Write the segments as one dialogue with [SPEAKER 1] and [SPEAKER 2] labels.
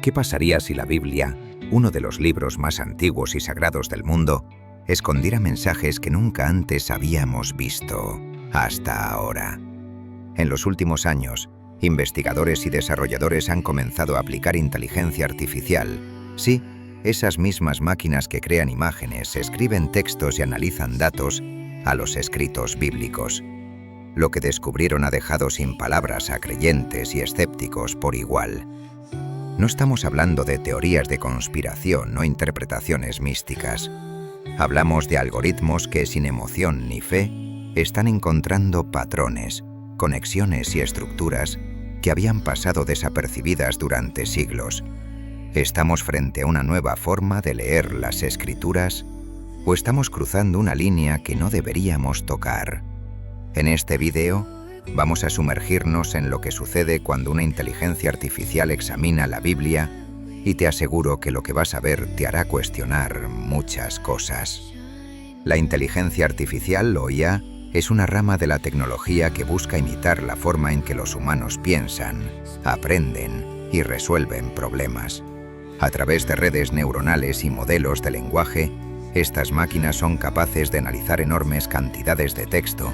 [SPEAKER 1] ¿Qué pasaría si la Biblia, uno de los libros más antiguos y sagrados del mundo, escondiera mensajes que nunca antes habíamos visto hasta ahora? En los últimos años, investigadores y desarrolladores han comenzado a aplicar inteligencia artificial. Sí, esas mismas máquinas que crean imágenes, escriben textos y analizan datos a los escritos bíblicos. Lo que descubrieron ha dejado sin palabras a creyentes y escépticos por igual. No estamos hablando de teorías de conspiración o interpretaciones místicas. Hablamos de algoritmos que, sin emoción ni fe, están encontrando patrones, conexiones y estructuras que habían pasado desapercibidas durante siglos. ¿Estamos frente a una nueva forma de leer las Escrituras o estamos cruzando una línea que no deberíamos tocar? En este video, vamos a sumergirnos en lo que sucede cuando una inteligencia artificial examina la Biblia y te aseguro que lo que vas a ver te hará cuestionar muchas cosas. La inteligencia artificial, o IA, es una rama de la tecnología que busca imitar la forma en que los humanos piensan, aprenden y resuelven problemas. A través de redes neuronales y modelos de lenguaje, estas máquinas son capaces de analizar enormes cantidades de texto,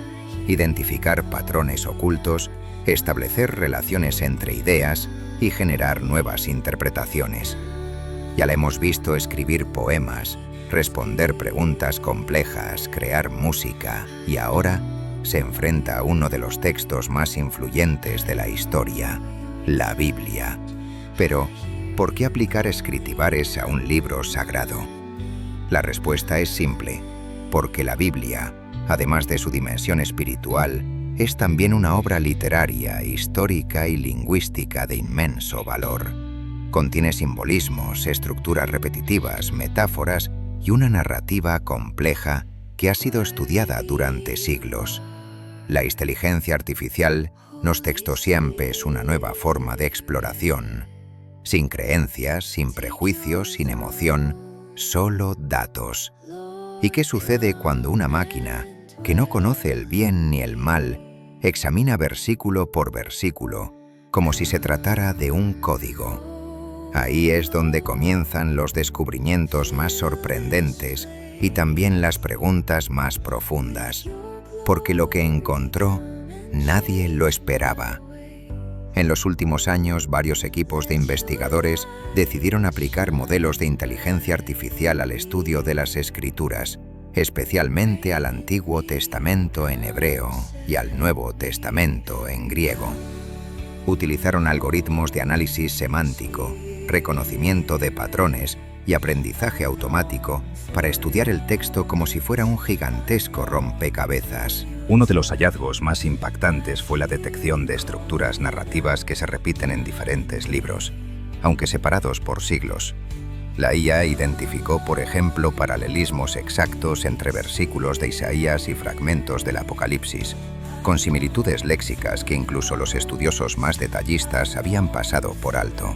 [SPEAKER 1] identificar patrones ocultos, establecer relaciones entre ideas y generar nuevas interpretaciones. Ya la hemos visto escribir poemas, responder preguntas complejas, crear música y ahora se enfrenta a uno de los textos más influyentes de la historia, la Biblia. Pero, ¿por qué aplicar escritivares a un libro sagrado? La respuesta es simple, porque la Biblia, además de su dimensión espiritual, es también una obra literaria, histórica y lingüística de inmenso valor. Contiene simbolismos, estructuras repetitivas, metáforas y una narrativa compleja que ha sido estudiada durante siglos. La inteligencia artificial nos textó siempre es una nueva forma de exploración. Sin creencias, sin prejuicios, sin emoción, solo datos. ¿Y qué sucede cuando una máquina, que no conoce el bien ni el mal, examina versículo por versículo, como si se tratara de un código? Ahí es donde comienzan los descubrimientos más sorprendentes y también las preguntas más profundas, porque lo que encontró, nadie lo esperaba. En los últimos años, varios equipos de investigadores decidieron aplicar modelos de inteligencia artificial al estudio de las Escrituras, especialmente al Antiguo Testamento en hebreo y al Nuevo Testamento en griego. Utilizaron algoritmos de análisis semántico, reconocimiento de patrones y aprendizaje automático para estudiar el texto como si fuera un gigantesco rompecabezas.
[SPEAKER 2] Uno de los hallazgos más impactantes fue la detección de estructuras narrativas que se repiten en diferentes libros, aunque separados por siglos. La IA identificó, por ejemplo, paralelismos exactos entre versículos de Isaías y fragmentos del Apocalipsis, con similitudes léxicas que incluso los estudiosos más detallistas habían pasado por alto.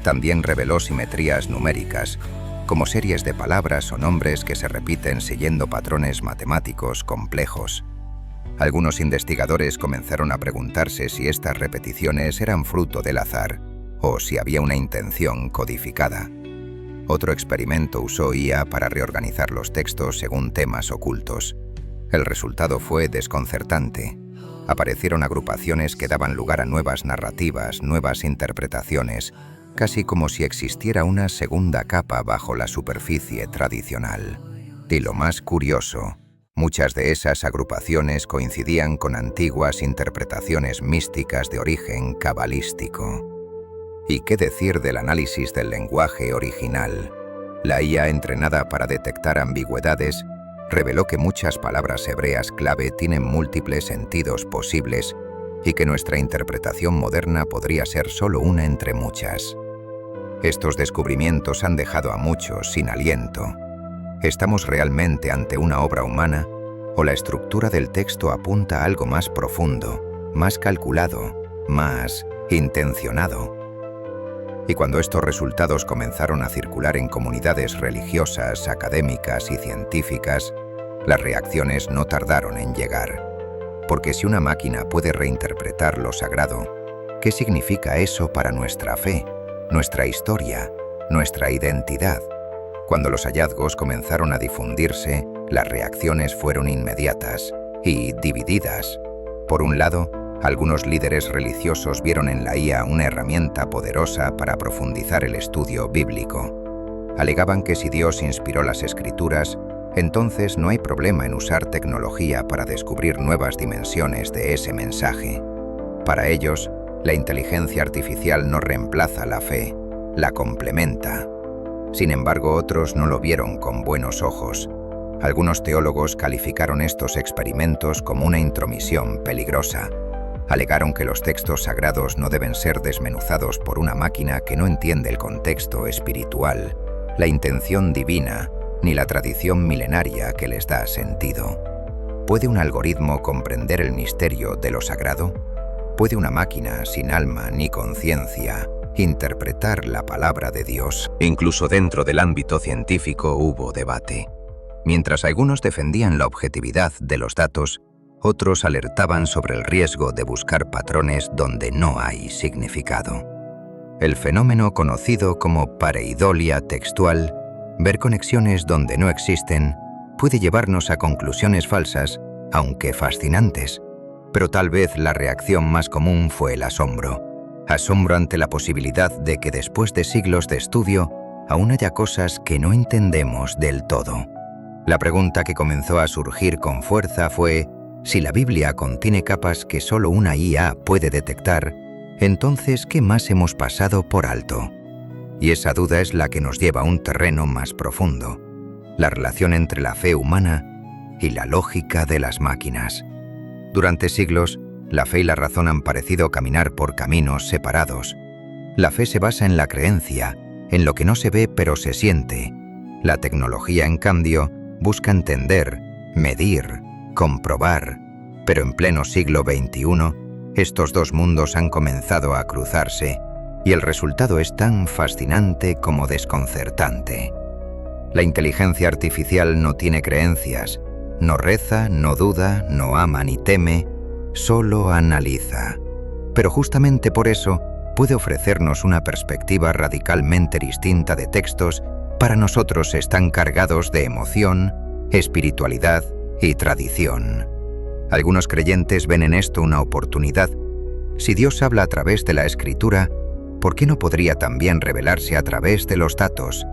[SPEAKER 2] También reveló simetrías numéricas, como series de palabras o nombres que se repiten siguiendo patrones matemáticos complejos. Algunos investigadores comenzaron a preguntarse si estas repeticiones eran fruto del azar o si había una intención codificada. Otro experimento usó IA para reorganizar los textos según temas ocultos. El resultado fue desconcertante. Aparecieron agrupaciones que daban lugar a nuevas narrativas, nuevas interpretaciones, casi como si existiera una segunda capa bajo la superficie tradicional. Y lo más curioso, muchas de esas agrupaciones coincidían con antiguas interpretaciones místicas de origen cabalístico. ¿Y qué decir del análisis del lenguaje original? La IA entrenada para detectar ambigüedades reveló que muchas palabras hebreas clave tienen múltiples sentidos posibles y que nuestra interpretación moderna podría ser solo una entre muchas. Estos descubrimientos han dejado a muchos sin aliento. ¿Estamos realmente ante una obra humana o la estructura del texto apunta a algo más profundo, más calculado, más intencionado? Y cuando estos resultados comenzaron a circular en comunidades religiosas, académicas y científicas, las reacciones no tardaron en llegar. Porque si una máquina puede reinterpretar lo sagrado, ¿qué significa eso para nuestra fe?
[SPEAKER 1] nuestra historia, nuestra identidad. Cuando los hallazgos comenzaron a difundirse, las reacciones fueron inmediatas y divididas. Por un lado, algunos líderes religiosos vieron en la IA una herramienta poderosa para profundizar el estudio bíblico. Alegaban que si Dios inspiró las Escrituras, entonces no hay problema en usar tecnología para descubrir nuevas dimensiones de ese mensaje. Para ellos, la inteligencia artificial no reemplaza la fe, la complementa. Sin embargo, otros no lo vieron con buenos ojos. Algunos teólogos calificaron estos experimentos como una intromisión peligrosa. Alegaron que los textos sagrados no deben ser desmenuzados por una máquina que no entiende el contexto espiritual, la intención divina, ni la tradición milenaria que les da sentido. ¿Puede un algoritmo comprender el misterio de lo sagrado? ¿Puede una máquina sin alma ni conciencia interpretar la palabra de Dios?
[SPEAKER 2] Incluso dentro del ámbito científico hubo debate. Mientras algunos defendían la objetividad de los datos, otros alertaban sobre el riesgo de buscar patrones donde no hay significado. El fenómeno conocido como pareidolia textual, ver conexiones donde no existen, puede llevarnos a conclusiones falsas, aunque fascinantes. Pero tal vez la reacción más común fue el asombro. Asombro ante la posibilidad de que después de siglos de estudio, aún haya cosas que no entendemos del todo. La pregunta que comenzó a surgir con fuerza fue: si la Biblia contiene capas que solo una IA puede detectar, entonces, ¿qué más hemos pasado por alto? Y esa duda es la que nos lleva a un terreno más profundo: la relación entre la fe humana y la lógica de las máquinas. Durante siglos, la fe y la razón han parecido caminar por caminos separados. La fe se basa en la creencia, en lo que no se ve pero se siente. La tecnología, en cambio, busca entender, medir, comprobar. Pero en pleno siglo XXI, estos dos mundos han comenzado a cruzarse, y el resultado es tan fascinante como desconcertante. La inteligencia artificial no tiene creencias, no reza, no duda, no ama ni teme, solo analiza. Pero justamente por eso puede ofrecernos una perspectiva radicalmente distinta de textos. Para nosotros están cargados de emoción, espiritualidad y tradición. Algunos creyentes ven en esto una oportunidad. Si Dios habla a través de la Escritura, ¿por qué no podría también revelarse a través de los datos?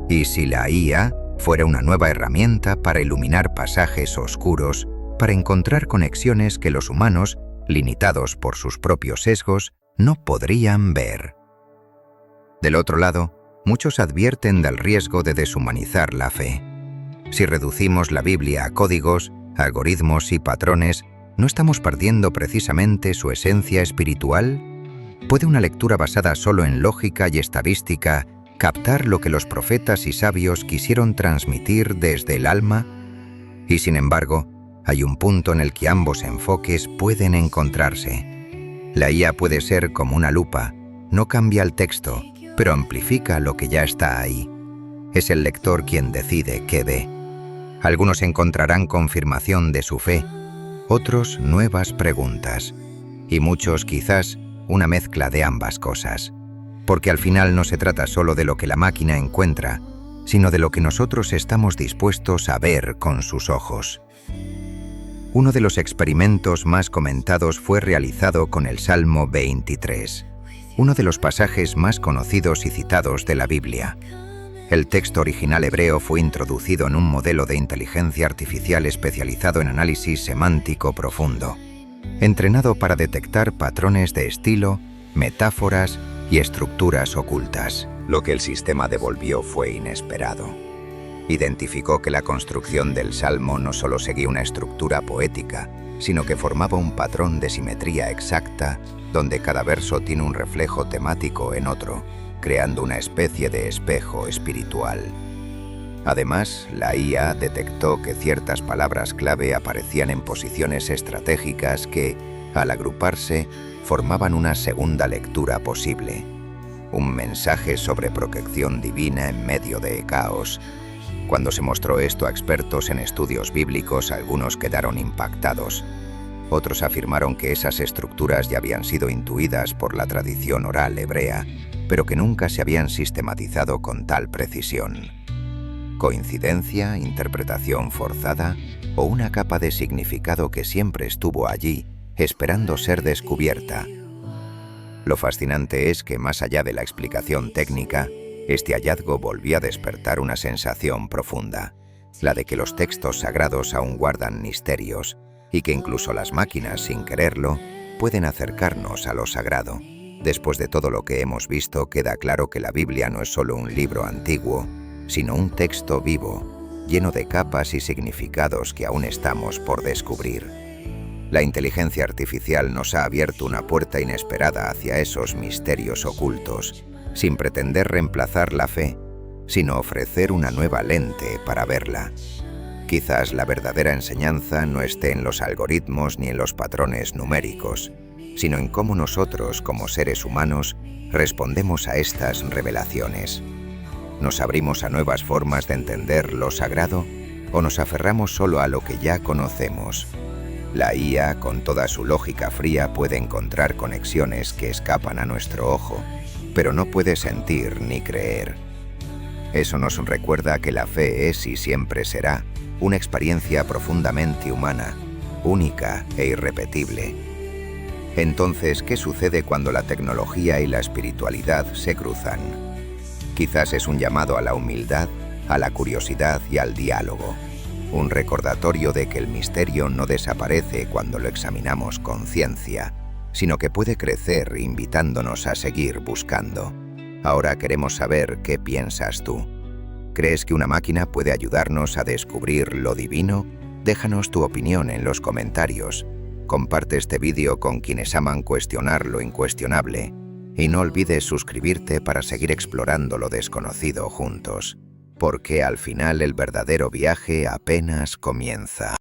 [SPEAKER 2] Y si la IA fuera una nueva herramienta para iluminar pasajes oscuros, para encontrar conexiones que los humanos, limitados por sus propios sesgos, no podrían ver. Del otro lado, muchos advierten del riesgo de deshumanizar la fe. Si reducimos la Biblia a códigos, algoritmos y patrones, ¿no estamos perdiendo precisamente su esencia espiritual? ¿Puede una lectura basada solo en lógica y estadística captar lo que los profetas y sabios quisieron transmitir desde el alma? Y sin embargo, hay un punto en el que ambos enfoques pueden encontrarse. La IA puede ser como una lupa, no cambia el texto, pero amplifica lo que ya está ahí. Es el lector quien decide qué ve. Algunos encontrarán confirmación de su fe, otros nuevas preguntas, y muchos quizás una mezcla de ambas cosas. Porque al final no se trata solo de lo que la máquina encuentra, sino de lo que nosotros estamos dispuestos a ver con sus ojos. Uno de los experimentos más comentados fue realizado con el Salmo 23, uno de los pasajes más conocidos y citados de la Biblia. El texto original hebreo fue introducido en un modelo de inteligencia artificial especializado en análisis semántico profundo, entrenado para detectar patrones de estilo, metáforas y estructuras ocultas. Lo que el sistema devolvió fue inesperado. Identificó que la construcción del Salmo no solo seguía una estructura poética, sino que formaba un patrón de simetría exacta, donde cada verso tiene un reflejo temático en otro, creando una especie de espejo espiritual. Además, la IA detectó que ciertas palabras clave aparecían en posiciones estratégicas que, al agruparse, formaban una segunda lectura posible. Un mensaje sobre protección divina en medio de caos. Cuando se mostró esto a expertos en estudios bíblicos, algunos quedaron impactados. Otros afirmaron que esas estructuras ya habían sido intuidas por la tradición oral hebrea,
[SPEAKER 1] pero que nunca se habían sistematizado con tal precisión. ¿Coincidencia, interpretación forzada o una capa de significado que siempre estuvo allí, esperando ser descubierta? Lo fascinante es que, más allá de la explicación técnica, este hallazgo volvió a despertar una sensación profunda, la de que los textos sagrados aún guardan misterios y que incluso las máquinas, sin quererlo, pueden acercarnos a lo sagrado. Después de todo lo que hemos visto, queda claro que la Biblia no es solo un libro antiguo, sino un texto vivo, lleno de capas y significados que aún estamos por descubrir. La inteligencia artificial nos ha abierto una puerta inesperada hacia esos misterios ocultos, sin pretender reemplazar la fe, sino ofrecer una nueva lente para verla. Quizás la verdadera enseñanza no esté en los algoritmos ni en los patrones numéricos, sino en cómo nosotros, como seres humanos, respondemos a estas revelaciones. ¿Nos abrimos a nuevas formas de entender lo sagrado o nos aferramos solo a lo que ya conocemos? La IA, con toda su lógica fría, puede encontrar conexiones que escapan a nuestro ojo, pero no puede sentir ni creer. Eso nos recuerda que la fe es y siempre será una experiencia profundamente humana, única e irrepetible. Entonces, ¿qué sucede cuando la tecnología y la espiritualidad se cruzan? Quizás es un llamado a la humildad, a la curiosidad y al diálogo. Un recordatorio de que el misterio no desaparece cuando lo examinamos con ciencia, sino que puede crecer invitándonos a seguir buscando. Ahora queremos saber qué piensas tú. ¿Crees que una máquina puede ayudarnos a descubrir lo divino? Déjanos tu opinión en los comentarios. Comparte este vídeo con quienes aman cuestionar lo incuestionable. Y no olvides suscribirte para seguir explorando lo desconocido juntos. Porque al final el verdadero viaje apenas comienza.